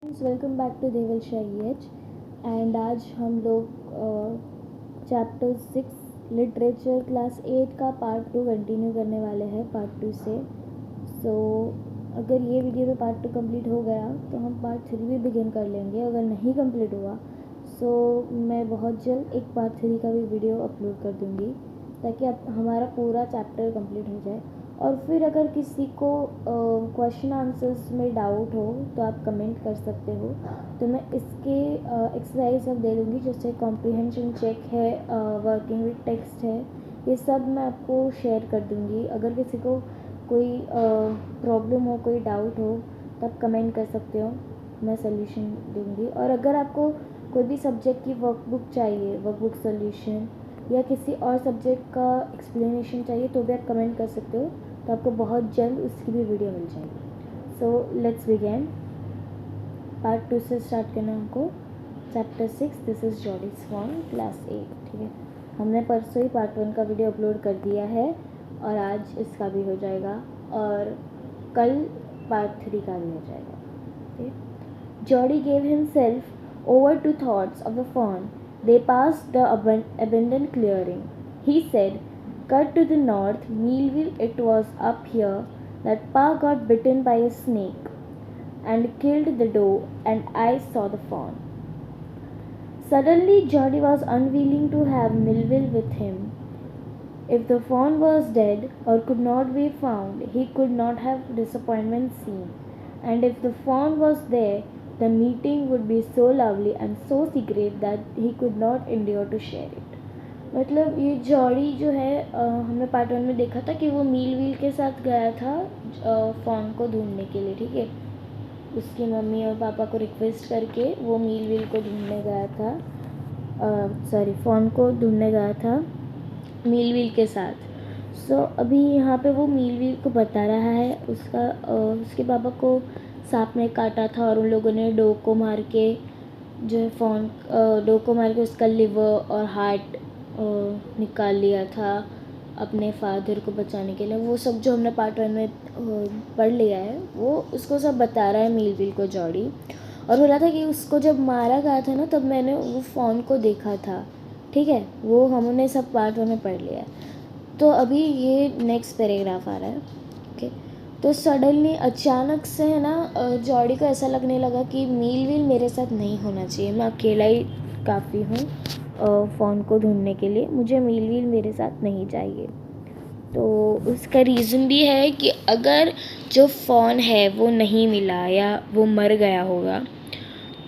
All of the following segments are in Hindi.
वेलकम बैक टू देवल शाइएच। एंड आज हम लोग चैप्टर 6 लिटरेचर क्लास 8 का पार्ट 2 कंटिन्यू करने वाले हैं पार्ट 2 से। सो अगर ये वीडियो में पार्ट 2 कंप्लीट हो गया तो हम पार्ट 3 भी बिगिन कर लेंगे। अगर नहीं कंप्लीट हुआ सो मैं बहुत जल्द एक पार्ट 3 का भी वीडियो अपलोड कर दूँगी ताकि अब हमारा पूरा चैप्टर कंप्लीट हो जाए। और फिर अगर किसी को क्वेश्चन आंसर्स में डाउट हो तो आप कमेंट कर सकते हो, तो मैं इसके एक्सरसाइज सब दे दूँगी, जैसे कॉम्प्रिहेंशन चेक है, वर्किंग विद टेक्स्ट है, ये सब मैं आपको शेयर कर दूँगी। अगर किसी को कोई प्रॉब्लम हो, कोई डाउट हो तो आप कमेंट कर सकते हो, मैं सोल्यूशन दूँगी। और अगर आपको कोई भी सब्जेक्ट की वर्कबुक चाहिए, वर्कबुक सोल्यूशन या किसी और सब्जेक्ट का एक्सप्लेनेशन चाहिए तो भी आप कमेंट कर सकते हो, तो आपको बहुत जल्द उसकी भी वीडियो मिल जाएगी। So let's begin. पार्ट 2 से स्टार्ट करना हमको। Chapter 6 this is Jordi sworn class 8। ठीक है, हमने परसों ही पार्ट 1 का वीडियो अपलोड कर दिया है और आज इसका भी हो जाएगा और कल पार्ट 3 का भी हो जाएगा। ठीक, Jordi gave himself over to thoughts of the fawn. They passed the abandoned clearing. He said, "Cut to the north, Millville. It was up here that Pa got bitten by a snake and killed the doe, and I saw the fawn." Suddenly, Jody was unwilling to have Millville with him. If the fawn was dead or could not be found, he could not have disappointment seen. And if the fawn was there, the meeting would be so lovely and so secret that he could not endure to share it. मतलब ये जॉडी जो है हमने पार्ट 1 में देखा था कि वो मीलविल के साथ गया था फॉन को ढूंढने के लिए। ठीक है, उसकी मम्मी और पापा को रिक्वेस्ट करके वो मीलविल को ढूंढने गया था, फॉन को ढूंढने गया था मीलविल के साथ। सो अभी यहाँ पे वो मीलविल को बता रहा है उसके पापा को सांप ने काटा था और उन लोगों ने डो को मार के जो है डो को मार के उसका लिवर और हार्ट निकाल लिया था अपने फादर को बचाने के लिए। वो सब जो हमने पार्ट 1 में पढ़ लिया है वो उसको सब बता रहा है मीलविल को जॉडी, और बोला था कि उसको जब मारा गया था ना तब मैंने वो फॉन को देखा था। ठीक है, वो हमने सब पार्ट 1 में पढ़ लिया है। तो अभी ये नेक्स्ट पैराग्राफ आ रहा है। ओके, तो सडनली अचानक से है ना जॉडी को ऐसा लगने लगा कि मीलविल मेरे साथ नहीं होना चाहिए, मैं अकेला ही काफ़ी हूँ फ़ोन को ढूंढने के लिए, मुझे मीलविल मेरे साथ नहीं चाहिए। तो उसका रीज़न भी है कि अगर जो फ़ोन है वो नहीं मिला या वो मर गया होगा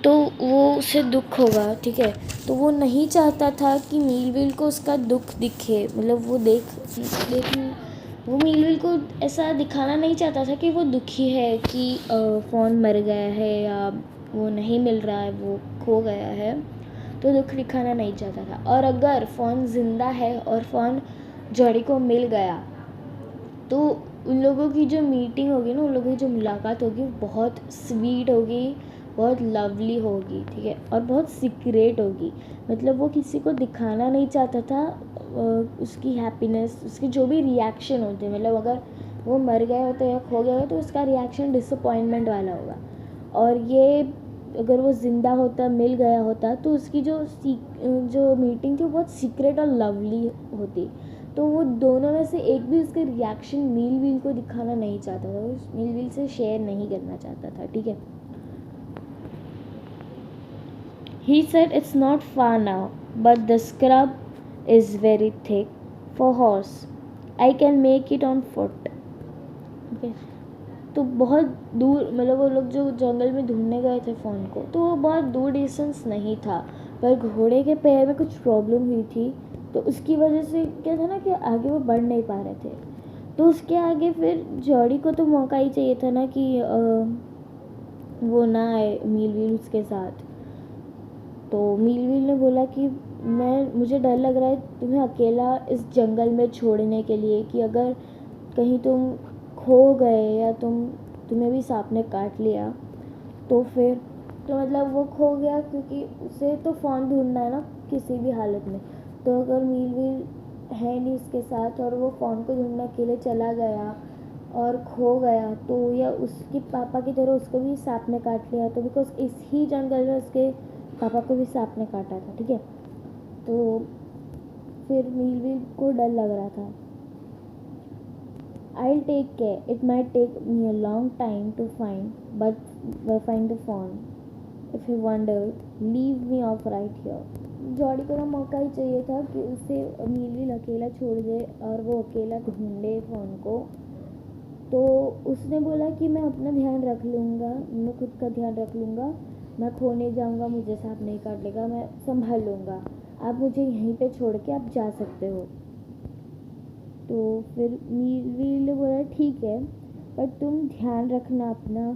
तो वो उसे दुख होगा। ठीक है, तो वो नहीं चाहता था कि मीलविल को उसका दुख दिखे, मतलब वो वो मीलविल को ऐसा दिखाना नहीं चाहता था कि वो दुखी है कि फ़ोन मर गया है या वो नहीं मिल रहा है, वो खो गया है, तो दुख दिखाना नहीं चाहता था। और अगर फ़ोन ज़िंदा है और फ़ोन जॉडी को मिल गया तो उन लोगों की जो मीटिंग होगी ना, उन लोगों की जो मुलाकात होगी वो बहुत स्वीट होगी, बहुत लवली होगी। ठीक है, और बहुत सीक्रेट होगी। मतलब वो किसी को दिखाना नहीं चाहता था उसकी हैप्पीनेस, उसके जो भी रिएक्शन होते हैं, मतलब अगर वो मर गया होता या खो गया हो तो उसका रिएक्शन डिसअपॉइंटमेंट वाला होगा। और ये अगर वो ज़िंदा होता, मिल गया होता, तो उसकी जो मीटिंग थी वो बहुत सीक्रेट और लवली होती। तो वो दोनों में से एक भी उसका रिएक्शन मीलविल को दिखाना नहीं चाहता था, वो मीलविल से शेयर नहीं करना चाहता था। ठीक है, He said, "It's not far now, but the scrub is very thick for horse. I can make it on foot." Okay. तो बहुत दूर, मतलब वो लोग जो जंगल में ढूंढने गए थे फ़ोन को, तो वो बहुत दूर डिस्टेंस नहीं था, पर घोड़े के पैर में कुछ प्रॉब्लम हुई थी, तो उसकी वजह से क्या था ना कि आगे वो बढ़ नहीं पा रहे थे। तो उसके आगे फिर जॉडी को तो मौका ही चाहिए था ना कि वो ना आए मीलविल उसके साथ। तो मीलविल ने बोला कि मुझे डर लग रहा है तुम्हें अकेला इस जंगल में छोड़ने के लिए, कि अगर कहीं तुम खो गए या तुम्हें भी सांप ने काट लिया तो फिर तो मतलब वो खो गया, क्योंकि उसे तो फ़ोन ढूंढना है ना किसी भी हालत में। तो अगर मीलविल है नहीं उसके साथ और वो फ़ोन को ढूंढने के लिए चला गया और खो गया, तो या उसके पापा की तरह उसको भी सांप ने काट लिया, तो बिकॉज इस ही जंगल में उसके पापा को भी सांप ने काटा था, ठीक है। तो फिर मीलवील को डर लग रहा था। I'll take care. It might take me a long time to find the fawn. If you wonder, leave me off right here. Jordi को ना मौका ही चाहिए था कि उसे मीलवील अकेला छोड़ दे और वो अकेला ढूंढे फोन को। तो उसने बोला कि मैं अपना ध्यान रख लूँगा, मैं खुद का ध्यान रख लूँगा, मैं खोने जाऊँगा, मुझे सांप नहीं काट लेगा, मैं संभाल लूँगा, आप मुझे यहीं पे छोड़ के आप जा सकते हो। तो फिर मीलवील ने बोला ठीक है, पर तुम ध्यान रखना अपना,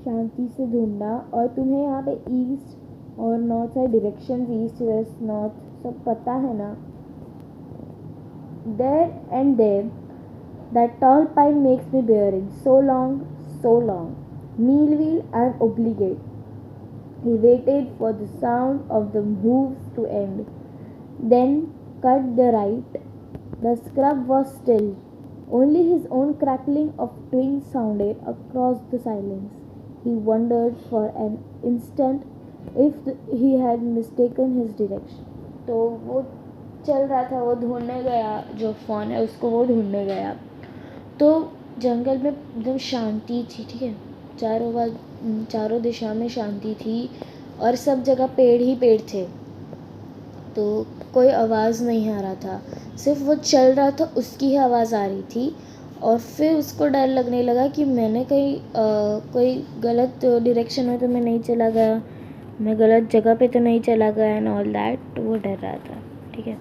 शांति से ढूंढना, और तुम्हें यहाँ पे ईस्ट और north side direction, east west north सब पता है ना। There and there that tall pine makes me bearing so long मीलवील I am obligate. He waited for the sound of the hooves to end, then cut the right. The scrub was still. Only his own crackling of twigs sounded across the silence. He wondered for an instant if he had mistaken his direction. तो वो चल रहा था, वो ढूंढने गया, जो फ़ोन है उसको वो ढूंढने गया। तो जंगल में एकदम शांति थी, ठीक है, चारों दिशा में शांति थी और सब जगह पेड़ ही पेड़ थे, तो कोई आवाज़ नहीं आ रहा था, सिर्फ वो चल रहा था उसकी ही आवाज़ आ रही थी। और फिर उसको डर लगने लगा कि मैंने कहीं कोई गलत डायरेक्शन में तो मैं नहीं चला गया, मैं गलत जगह पे तो नहीं चला गया एंड ऑल दैट, तो वो डर रहा था, ठीक है।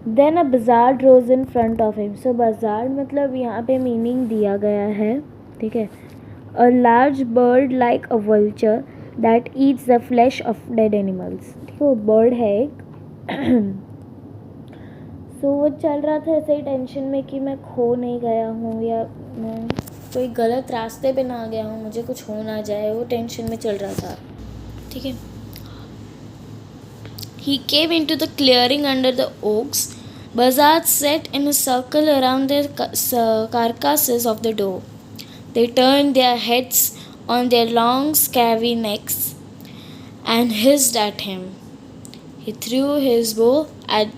Then a buzzard rose in front of him. So buzzard मतलब यहाँ पे मीनिंग दिया गया है, ठीक है। A large bird like a vulture that eats the flesh of dead animals, ठीक है, वो बर्ड है एक। सो वो चल रहा था ऐसे ही टेंशन में कि मैं खो नहीं गया हूँ या मैं कोई गलत रास्ते पे ना आ गया हूँ, मुझे कुछ हो ना जाए, वो टेंशन में चल रहा था, ठीक है। He came into the clearing under the oaks. Buzzards sat in a circle around the carcasses of the doe. They turned their heads on their long, scabby necks and hissed at him. He threw his bow at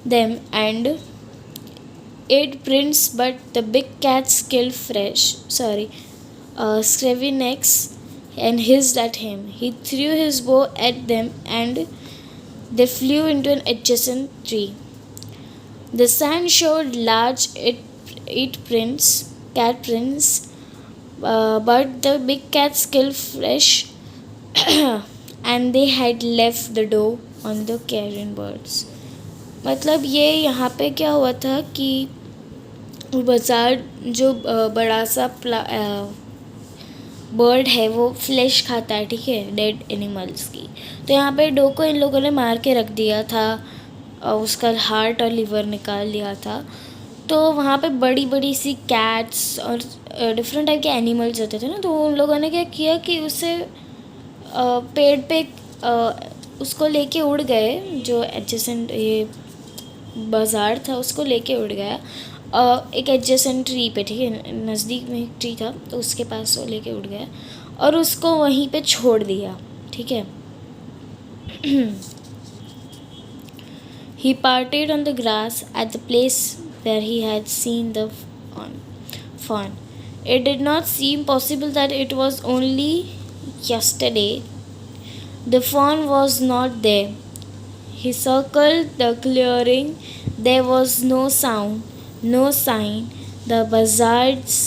them and ate prints, but the big cats killed scabby necks and hissed at him. He threw his bow at them and they flew into an adjacent tree. The sand showed large cat prints, but the big cats killed fresh and they had left the doe on the carrion birds. मतलब ये यहाँ पे क्या हुआ था कि बाजार जो बड़ा सा बर्ड है वो फ्लैश खाता है, ठीक है, डेड एनिमल्स की। तो यहाँ पे डो को इन लोगों ने मार के रख दिया था और उसका हार्ट और लिवर निकाल लिया था। तो वहाँ पे बड़ी बड़ी सी कैट्स और डिफरेंट टाइप के एनिमल्स होते थे ना, तो उन लोगों ने क्या किया कि उसे पेड़ पे उसको लेके उड़ गए, जो एडजेसेंट ये बाजार था उसको लेके उड़ गया एक एडजेसेंट ट्री पे, ठीक है, नज़दीक में एक ट्री था तो उसके पास वो लेके उड़ गया और उसको वहीं पे छोड़ दिया, ठीक है। He parted on the grass at the place where he had seen the fawn. It did not seem possible that it was only yesterday. The fawn was not there. He circled the clearing. There was no sound, no sign. The buzzards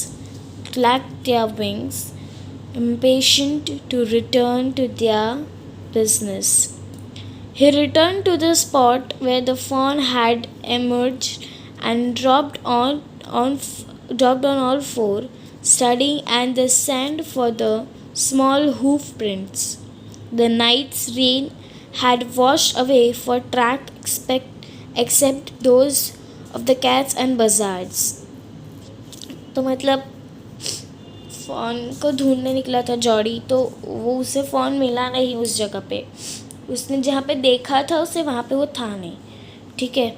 clacked their wings, impatient to return to their business. He returned to the spot where the fawn had emerged and dropped on all four, studying and the sand for the small hoof prints. The night's rain had washed away for track except those of the cats and buzzards. तो मतलब फ़ोन को ढूंढने निकला था जॉडी, तो वो उसे फ़ोन मिला नहीं उस जगह पे, उसने जहाँ पे देखा था उसे वहाँ पे वो था नहीं, ठीक है।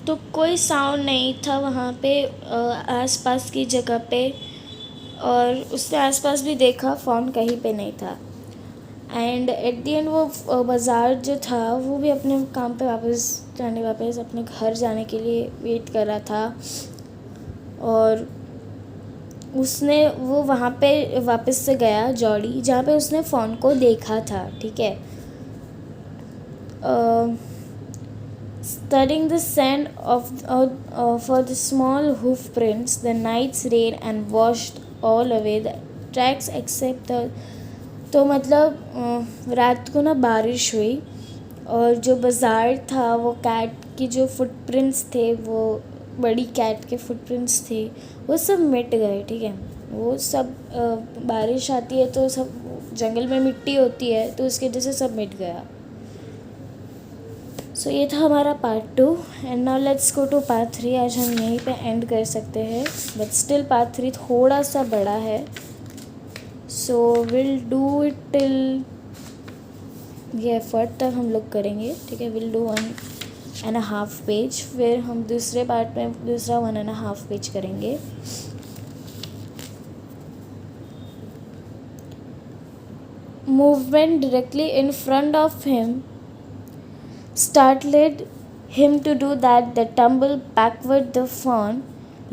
तो कोई साउंड नहीं था वहाँ पे आसपास की जगह पे, और उसने आसपास भी देखा, फ़ोन कहीं पे नहीं था। एंड एट द एंड वो बाज़ार जो था वो भी अपने काम पे वापस अपने घर जाने के लिए वेट कर रहा था। और उसने वो वहाँ पे वापस से गया जॉडी, जहाँ पे उसने फ़ोन को देखा था, ठीक है। Studying the sand for the small hoof prints, the night's rain and washed all away the tracks except the, तो मतलब रात को ना बारिश हुई, और जो बाज़ार था वो कैट की जो फुटप्रिंट्स थे, वो बड़ी कैट के फुटप्रिंट्स थे, वो सब मिट गए, ठीक है। वो सब बारिश आती है तो सब जंगल में मिट्टी होती है, तो उसकी वजह से सब मिट गया। सो ये था हमारा part 2, and now let's go to part 3। आज हम यहीं पे एंड कर सकते हैं, बट स्टिल पार्ट 3 थोड़ा सा बड़ा है, so will do it till ये एफर्ट तक हम लोग करेंगे, ठीक है। विल डू 1.5 पेज, फिर हम दूसरे पार्ट में दूसरा 1.5 पेज करेंगे। Movement directly in front of him startled him to do that. The tumble backward, the fawn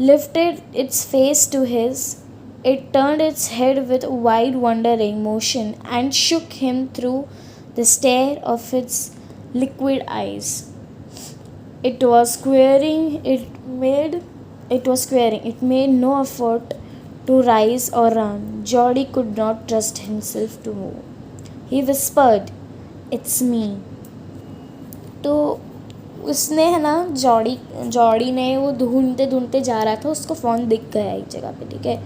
lifted its face to his. It turned its head with wide wondering motion and shook him through the stare of its liquid eyes. It was squaring. It made no effort to rise or run. Jody could not trust himself to move. He whispered, "It's me." तो उसने है ना, जॉडी ने वो ढूंढते जा रहा था, उसको फ़ोन दिख गया एक जगह पे, ठीक है।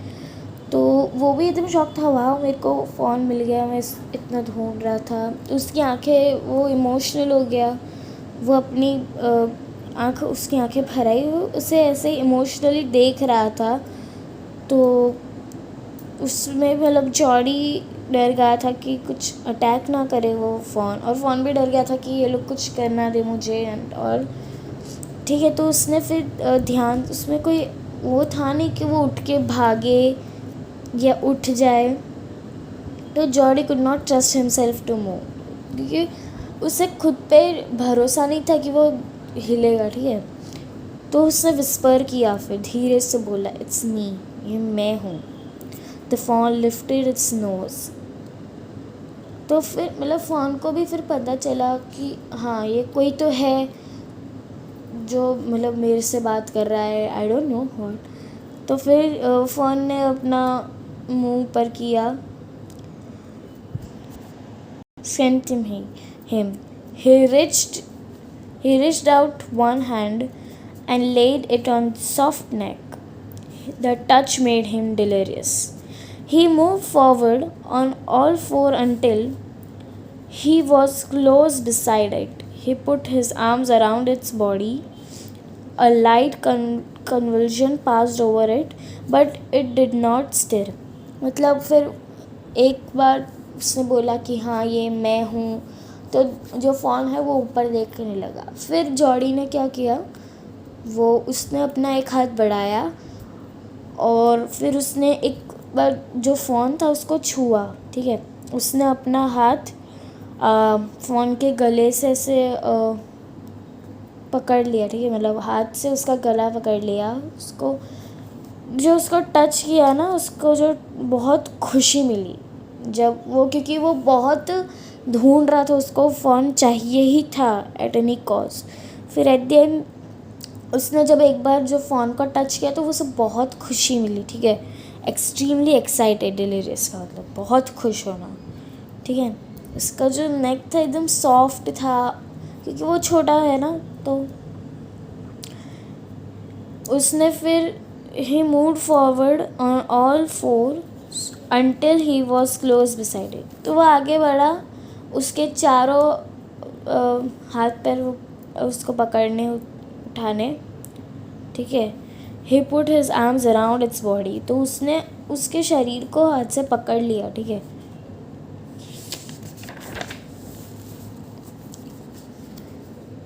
तो वो भी एकदम शॉक था, वाह मेरे को फ़ोन मिल गया, मैं इतना ढूंढ रहा था। उसकी आंखें, वो इमोशनल हो गया, वो अपनी उसकी आंखें भर आई, वो उसे ऐसे इमोशनली देख रहा था। तो उसमें मतलब जॉडी डर गया था कि कुछ अटैक ना करे वो फ़ोन, और फ़ोन भी डर गया था कि ये लोग कुछ करना दे मुझे एंड और, ठीक है। तो उसने फिर ध्यान, उसमें कोई वो था नहीं कि वो उठ के भागे या उठ जाए। तो Jody could not trust himself to move, क्योंकि उसे खुद पे भरोसा नहीं था कि वो हिलेगा, ठीक है। तो उसने विस्पर किया, फिर धीरे से बोला, "इट्स मी", ये मैं हूँ। The fawn lifted its nose. तो फिर मतलब फ़ॉन को भी फिर पता चला कि हाँ ये कोई तो है जो मतलब मेरे से बात कर रहा है, आई डोंट नो व्हाट। तो फिर फ़ॉन ने अपना मुंह पर किया, sent him. He reached out one hand and laid it on soft neck. The touch made him delirious. He moved forward on all four until he was close beside it. He put his arms around its body. A light convulsion passed over it, but it did not stir. मतलब फिर एक बार उसने बोला कि हाँ ये मैं हूँ, तो जो फ़ॉन है वो ऊपर देखने लगा। फिर जॉडी ने क्या किया, उसने अपना एक हाथ बढ़ाया और फिर उसने एक बार जो फ़ोन था उसको छुआ, ठीक है। उसने अपना हाथ फ़ोन के गले से ऐसे पकड़ लिया, ठीक है, मतलब हाथ से उसका गला पकड़ लिया। उसको टच किया ना, उसको जो बहुत खुशी मिली जब वो, क्योंकि वो बहुत ढूंढ रहा था, उसको फ़ोन चाहिए ही था एट एनी कॉस्ट। फिर एट द एंड उसने जब एक बार जो फ़ोन को टच किया तो वो सब बहुत खुशी मिली, ठीक है। एक्सट्रीमली एक्साइटेड, डिलीरियस का मतलब बहुत खुश होना, ठीक है। उसका जो नेक था एकदम सॉफ्ट था, क्योंकि वो छोटा है ना। तो उसने फिर he moved forward on all four until he was close beside it. तो वो आगे बढ़ा, उसके चारों हाथ पैर उसको पकड़ने उठाने, ठीक है। He put his arms around its body. तो उसने उसके शरीर को हाथ से पकड़ लिया, ठीक है।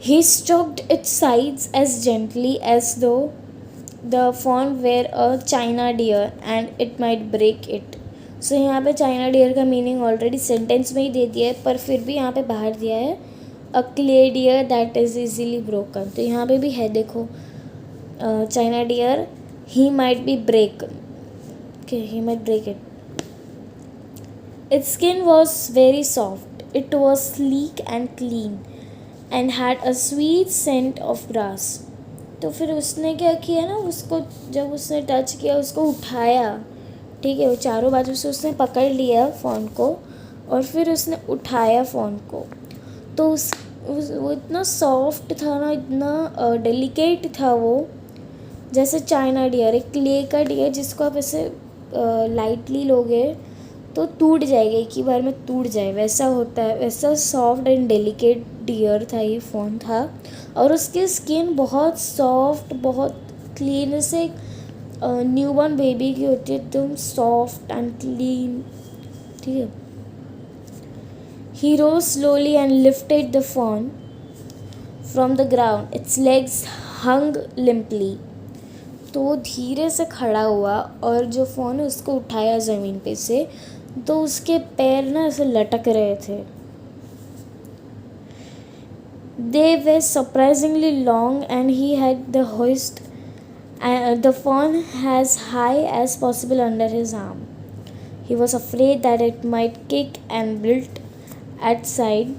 He stroked its sides as gently as though the fawn were a china deer and it might break it. सो यहाँ पे चाइना डियर का मीनिंग ऑलरेडी सेंटेंस में ही दे दिया है, पर फिर भी यहाँ पे बाहर दिया है a clay deer that is easily broken. तो यहाँ पे भी है, देखो china deer he might be break, he might break it. Its skin was very soft, it was sleek and clean and had a sweet scent of grass. तो फिर उसने क्या किया ना, उसको जब उसने टच किया, उसको उठाया, ठीक है, वो चारों बाजू से उसने पकड़ लिया फ़ोन को और फिर उसने उठाया फ़ोन को. तो वो इतना सॉफ्ट था ना, इतना डेलिकेट था वो, जैसे चाइना डियर, एक क्ले का डियर जिसको आप ऐसे लाइटली लोगे तो टूट जाएगा, एक ही बार में टूट जाए, वैसा होता है. वैसा सॉफ्ट एंड डेलिकेट डियर था ये फ़ोन था. और उसकी स्किन बहुत सॉफ्ट, बहुत क्लीन, से न्यूबॉर्न बेबी की होती है, एकदम सॉफ्ट एंड क्लीन, ठीक है. He rose slowly and lifted the fawn from the ground, its legs hung limply. तो वो धीरे से खड़ा हुआ और जो फ़ोन है उसको उठाया ज़मीन पे से, तो उसके पैर ना ऐसे लटक रहे थे. They were surprisingly long and he had the hoist the fawn as high as possible under his arm. He was afraid that it might kick and blilt at side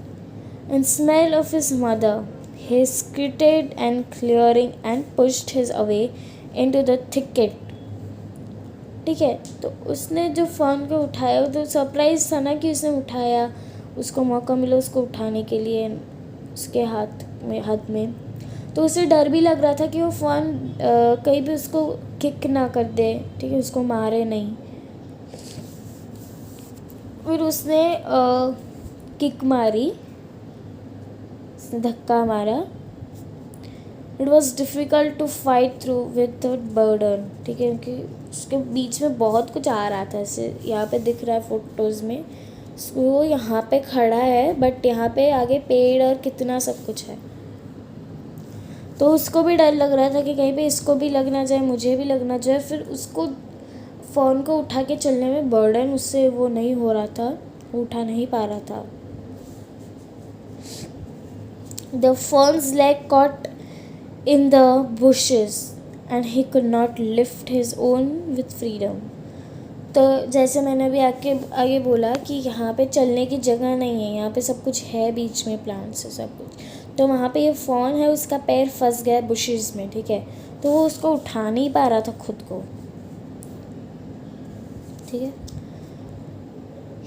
and smell of his mother. He skirted and clearing and pushed his away into the thicket. ठीक है, तो उसने जो फ़ोन को उठाया, तो सरप्राइज था ना कि उसने उठाया, उसको मौका मिला उसको उठाने के लिए उसके हाथ में. तो उसे डर भी लग रहा था कि वो फ़ोन कहीं भी उसको किक ना कर दे, ठीक है, उसको मारे नहीं. फिर उसने किक मारी, उसने धक्का मारा. It was difficult to fight through with burden, ठीक है, क्योंकि उसके बीच में बहुत कुछ आ रहा था. ऐसे यहाँ पे दिख रहा है फ़ोटोज़ में, वो यहाँ पे खड़ा है बट यहाँ पे आगे पेड़ और कितना सब कुछ है. तो उसको भी डर लग रहा था कि कहीं पे इसको भी लग ना जाए, मुझे भी लगना जाए. फिर उसको फ़ोन को उठा के चलने में बर्डन उससे वो नहीं हो रहा था, वो उठा नहीं पा रहा था. The fawn's leg caught in the bushes and he could not lift his own with freedom. तो जैसे मैंने अभी आगे बोला कि यहाँ पे चलने की जगह नहीं है, यहाँ पे सब कुछ है, बीच में प्लांट्स है सब कुछ. तो वहाँ पे ये फ़ोन है, उसका पैर फंस गया बुशेस में, ठीक है, तो वो उसको उठा नहीं पा रहा था खुद को, ठीक है.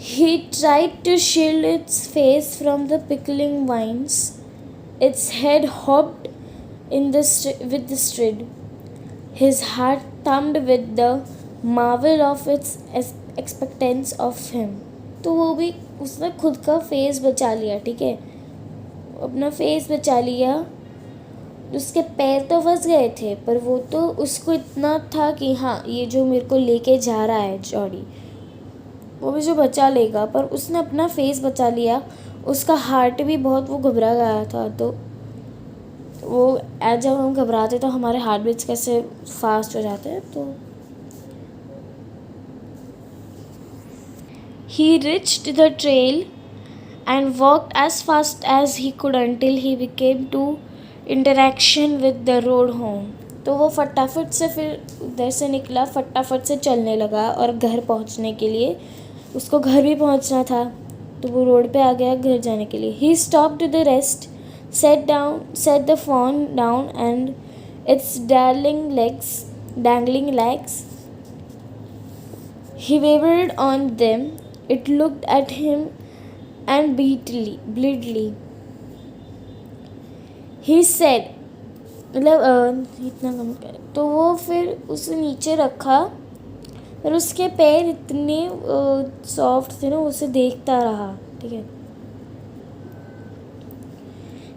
He tried to shield its face from the pickling vines. Its head hopped with the stride. His heart thumped with the marvel of its expectance of him. तो वो भी उसने खुद का फेस बचा लिया, ठीक है, अपना फेस बचा लिया. उसके पैर तो फंस गए थे, पर वो तो उसको इतना था कि हाँ, ये जो मेरे को लेके जा रहा है जॉडी, वो मुझे बचा लेगा. पर उसने अपना फेस बचा लिया. उसका हार्ट भी बहुत, वो घबरा गया था. तो वो जब हम घबराते तो हमारे हार्ट बीट्स कैसे फास्ट हो जाते हैं. तो he reached the trail and walked as fast as he could until he came to interaction with the road home. तो वो फटाफट से फिर उधर से निकला, फटाफट से चलने लगा और घर पहुंचने के लिए, उसको घर भी पहुंचना था, तो वो रोड पे आ गया घर जाने के लिए. He stopped to the rest, set the fawn down and its dangling legs. He wavered on them. It looked at him and bleedily. He said, मतलब इतना कम कर, तो वो फिर उसे नीचे रखा और उसके पैर इतने सॉफ्ट थे ना, उसे देखता रहा, ठीक है.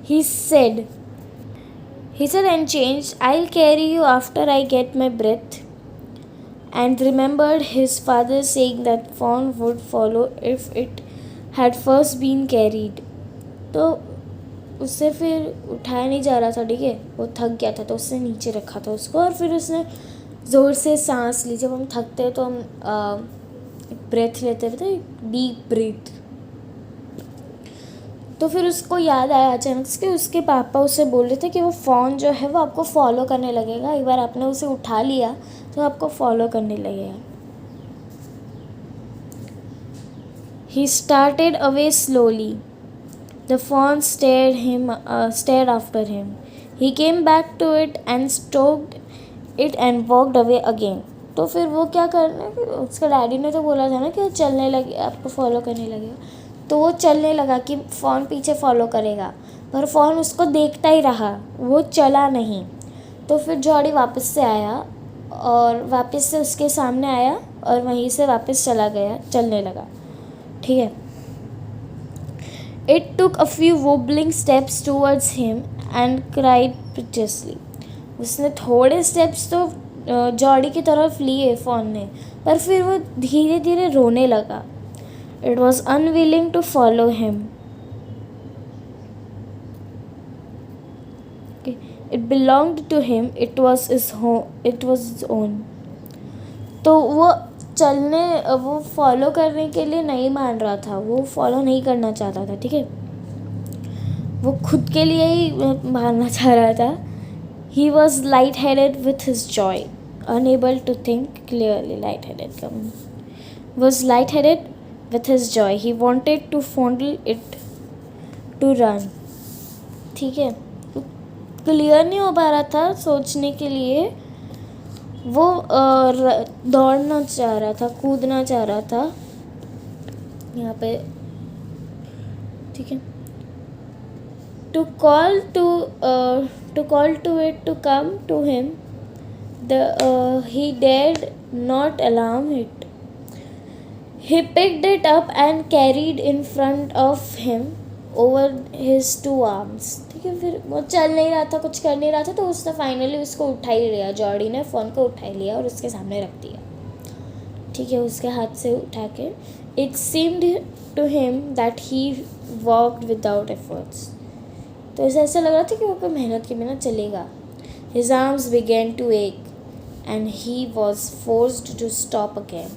He said and changed, I'll carry you after I get my breath. And remembered his father saying that fawn would follow if it had first been carried. तो उससे फिर उठाया नहीं जा रहा था, ठीक है, वो थक गया था तो उसने नीचे रखा था उसको, और फिर उसने ज़ोर से सांस ली। जब हम थकते हैं तो हम ब्रेथ लेते हैं, डीप ब्रीथ। तो फिर उसको याद आया अचानक से कि उसके पापा उसे बोल रहे थे कि वो फ़ोन जो है वो आपको फॉलो करने लगेगा, एक बार आपने उसे उठा लिया तो आपको फॉलो करने लगेगा। He started away slowly. The fawn stared after him. He came back to it and stroked it and walked away again. तो फिर वो क्या करना, उसका डैडी ने तो बोला था ना कि वो चलने लगे, आपको फॉलो करने लगेगा, तो वो चलने लगा कि फ़ोन पीछे फॉलो करेगा, पर फ़ोन उसको देखता ही रहा, वो चला नहीं। तो फिर जॉडी वापस से आया और वापस से उसके सामने आया और वहीं से वापस चला गया, चलने लगा, ठीक है। It took a few wobbling steps towards him and cried piteously. उसने थोड़े स्टेप्स तो जॉडी की तरफ लिए फ़ोन ने, पर फिर वो धीरे धीरे रोने लगा। It was unwilling to follow him. Okay. It belonged to him. It was his home. It was his own. तो वो फॉलो करने के लिए नहीं मान रहा था, वो फॉलो नहीं करना चाहता था, ठीक है, वो खुद के लिए ही मारना चाह रहा था। He was light-headed with his joy, unable to think clearly. Was light-headed with his joy. He wanted to fondle it, to run. ठीक है, क्लियर नहीं हो पा रहा था सोचने के लिए, वो दौड़ना चाह रहा था, कूदना चाह रहा था यहाँ पे, ठीक है। To call to it to come to him, he dared not alarm it. He picked it up and carried in front of him over his two arms. ठीक है, फिर वो चल नहीं रहा था, कुछ कर नहीं रहा था, तो उसने फाइनली उसको उठा ही लिया, जॉडी ने फ़ोन को उठा लिया और उसके सामने रख दिया, ठीक है, उसके हाथ से उठा के। It seemed to him that he walked without efforts. तो ऐसा लग रहा था कि वो कोई मेहनत के बिना चलेगा। His arms began to ache and he was forced to stop again.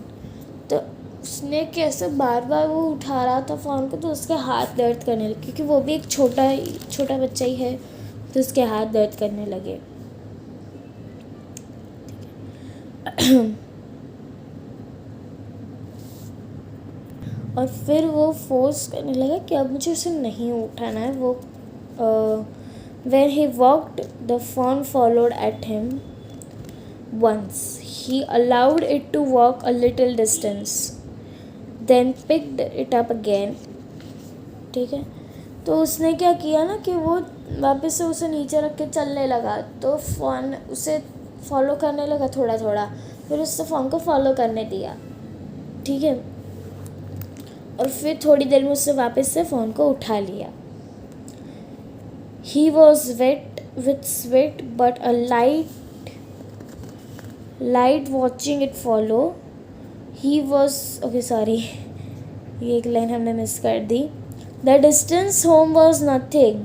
तो उसने कैसे बार बार वो उठा रहा था फ़ोन को, तो उसके हाथ दर्द करने लगे, क्योंकि वो भी एक छोटा बच्चा ही है, तो उसके हाथ दर्द करने लगे। और फिर वो फोर्स करने लगा कि अब मुझे उसे नहीं उठाना है। वो when he walked, the fawn followed at him once. He allowed it to walk a little distance, then picked it up again. ठीक है, तो उसने क्या किया ना कि वो वापस से उसे नीचे रख के चलने लगा, तो फ़ोन उसे फॉलो करने लगा थोड़ा थोड़ा, फिर उससे फ़ोन को फॉलो करने दिया, ठीक है, और फिर थोड़ी देर में उससे वापस से फ़ोन को उठा लिया। He was wet with sweat, but a light watching it follow. He was sorry, ये एक लाइन हमने मिस कर दी। The distance home was nothing.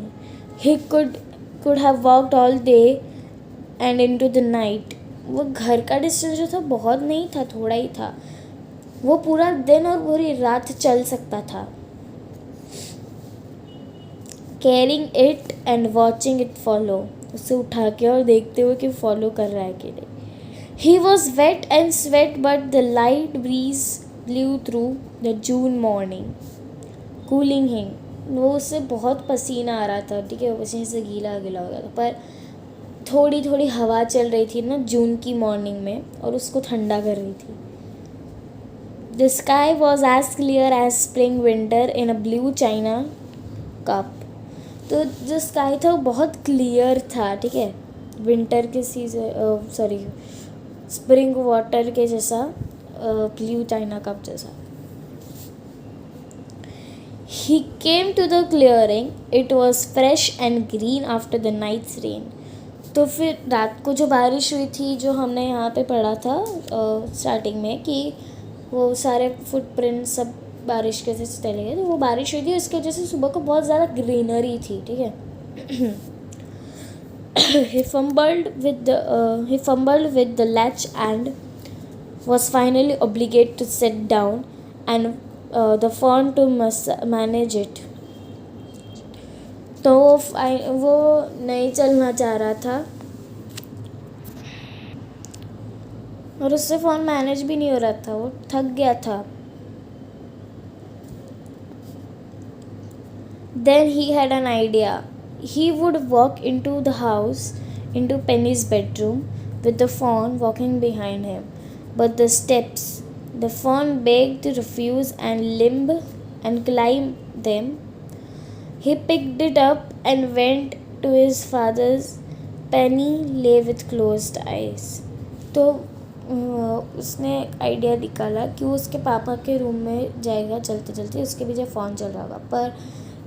He could have walked all day and into the night. वो घर का डिस्टेंस जो था बहुत नहीं था, थोड़ा ही था, वो पूरा दिन और पूरी रात चल सकता था। Carrying it and watching it follow, उसे उठा के और देखते हुए कि फॉलो कर रहा है कि नहीं। He was wet and sweat, but the light breeze blew through the June morning, cooling him. वो उससे बहुत पसीना आ रहा था, ठीक है, पसीने से गीला गीला हो गया था, पर थोड़ी थोड़ी हवा चल रही थी ना जून की मॉर्निंग में, और उसको ठंडा कर रही थी। The sky was as clear as spring winter in a blue china cup. तो जो स्काई था वो बहुत क्लियर था, ठीक है, विंटर के स्प्रिंग वाटर के जैसा, ब्लू चाइना कप जैसा। He came to the clearing. It was fresh and green after the night's rain. तो फिर रात को जो बारिश हुई थी, जो हमने यहाँ पे पढ़ा था स्टार्टिंग में कि वो सारे फुटप्रिंट सब बारिश के से चले गए, तो वो बारिश हुई थी, उसकी वजह से सुबह को बहुत ज़्यादा ग्रीनरी थी, ठीक है। he fumbled with the latch and was finally obligated to sit down and the phone to manage it. तो वो नहीं चलना चाह रहा था और उससे फ़ोन मैनेज भी नहीं हो रहा था, वो थक गया था. Then he had an idea. He would walk into the house, into Penny's bedroom, with the fawn walking behind him. But the steps, the fawn begged to refuse and limp and climb them. He picked it up and went to his father's. Penny lay with closed eyes. तो उसने आइडिया निकाला कि वो उसके पापा के रूम में जाएगा चलते चलते, उसके पीछे फ़ोन चल रहा होगा, पर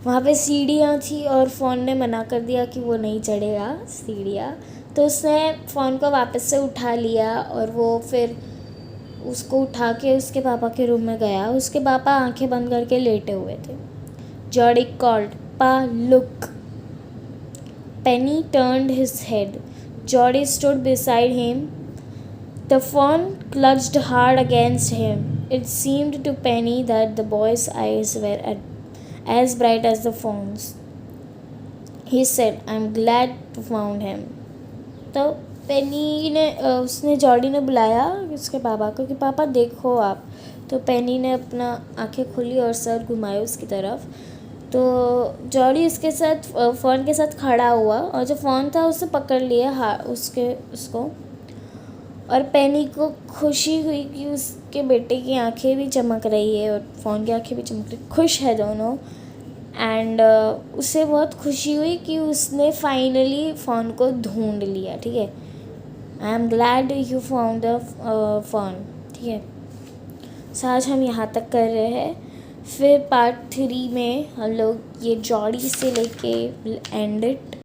वहाँ पे सीढ़ियाँ थी और फ़ोन ने मना कर दिया कि वो नहीं चढ़ेगा सीढ़ियाँ. तो उसने फ़ोन को वापस से उठा लिया और वो फिर उसको उठा के उसके पापा के रूम में गया. उसके पापा आंखें बंद करके लेटे हुए थे. जॉडी कॉल्ड, "पा, look." Penny turned his head. Jody stood beside him. The fawn clutched hard against him. It seemed to Penny that the boy's eyes were as bright as the fawn's. He said, "I'm glad to found him." तो पेनी ने उसने जॉडी ने बुलाया उसके पापा को कि पापा देखो आप. तो पेनी ने अपना आंखें खोली और सर घुमाए उसकी तरफ. तो जॉडी उसके साथ फ़ोन के साथ खड़ा हुआ और जो फ़ोन था उसे पकड़ लिया उसको. और पेनी को खुशी हुई कि उसके बेटे की आंखें भी चमक रही है और फ़ोन की आंखें भी चमक रही, खुश है दोनों. एंड उसे बहुत खुशी हुई कि उसने फाइनली फ़ोन को ढूंढ लिया. ठीक है, I am glad you found the phone. ठीक है, सो आज हम यहाँ तक कर रहे हैं. फिर पार्ट 3 में हम लोग ये जॉडी से लेके एंड इट.